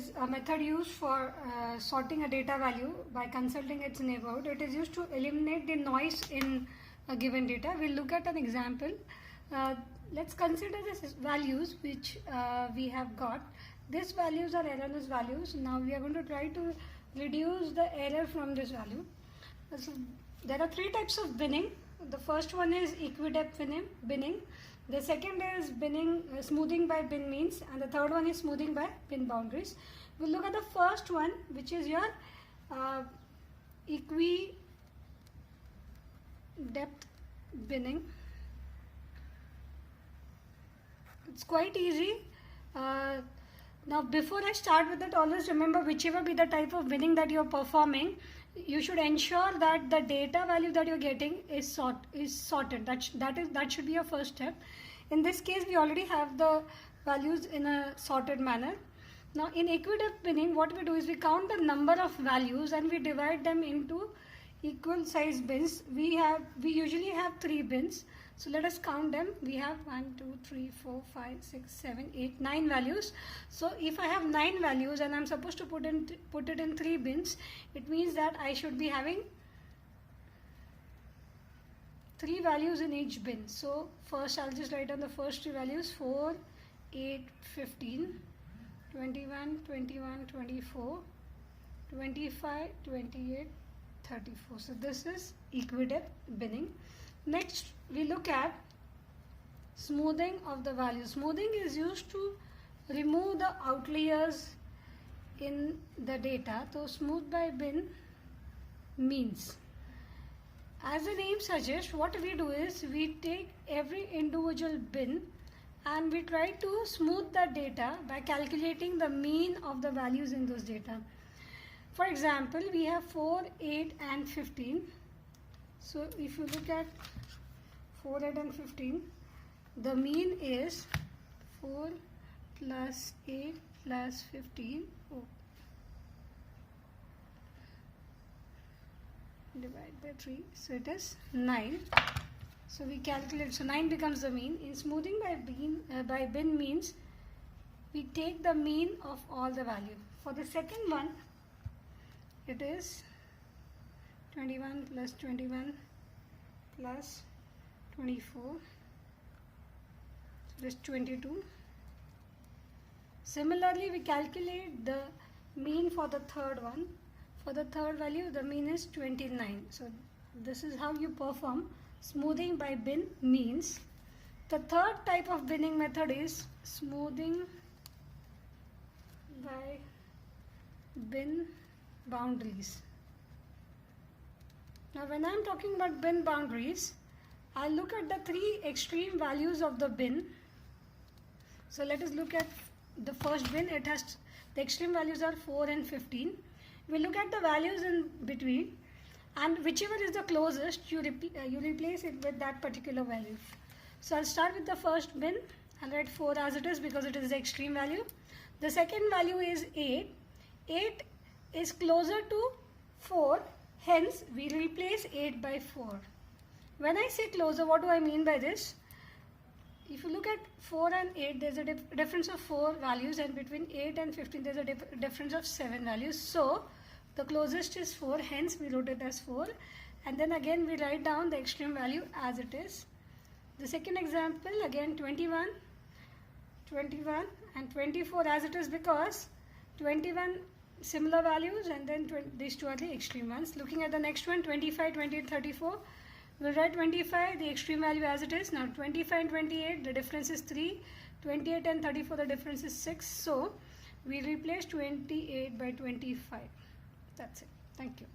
is a method used for sorting a data value by consulting its neighborhood. It is used to eliminate the noise in a given data. We'll look at an example. Let's consider these values which we have got. These values are erroneous values. Now we are going to try to reduce the error from this value. So there are three types of binning. The first one is equi-depth binning. The second is binning, smoothing by bin means, and the third one is smoothing by bin boundaries. We'll look at the first one, which is your equi-depth binning. It's quite easy. Now before I start with it, always remember, whichever be the type of binning that you're performing, you should ensure that the data value that you're getting is sorted. That should be your first step. In this case, we already have the values in a sorted manner. Now in equi-depth binning, what we do is we count the number of values and we divide them into equal size bins. We usually have 3 bins. So let us count them. We have 1, 2, 3, 4, 5, 6, 7, 8, 9 values. So if I have 9 values and I'm supposed to put it in 3 bins, it means that I should be having 3 values in each bin. So first I'll just write down the first 3 values: 4, 8, 15, 21, 21, 24, 25, 28, 34. So this is equi-depth binning. Next, we look at smoothing of the values. Smoothing is used to remove the outliers in the data. So smooth by bin means, as the name suggests, what we do is we take every individual bin and we try to smooth the data by calculating the mean of the values in those data. For example, we have 4, 8 and 15. So if you look at 4, 8 and 15, the mean is 4 plus 8 plus 15 divide by 3, so it is 9. So we calculate, so 9 becomes the mean. In smoothing by bin means we take the mean of all the value. For the second one, it is 21 plus 21 plus 24, so this 22. Similarly, we calculate the mean for the third one. For the third value, the mean is 29. So this is how you perform smoothing by bin means. The third type of binning method is smoothing by bin boundaries. Now when I am talking about bin boundaries, I look at the 3 extreme values of the bin. So let us look at the first bin. It has the extreme values are 4 and 15. We look at the values in between, and whichever is the closest, you replace it with that particular value. So I'll start with the first bin. I'll write 4 as it is because it is the extreme value. The second value is 8. 8 is closer to 4. Hence, we replace 8 by 4. When I say closer, what do I mean by this? If you look at 4 and 8, there's a difference of 4 values, and between 8 and 15, there's a difference of 7 values. So, the closest is 4, hence we wrote it as 4. And then again, we write down the extreme value as it is. The second example, again 21, 21 and 24 as it is because 21 similar values, and then these 2 are the extreme ones. Looking at the next one, 25, 28, 34. We'll write 25, the extreme value as it is. Now 25 and 28, the difference is 3. 28 and 34, the difference is 6. So we replace 28 by 25. That's it. Thank you.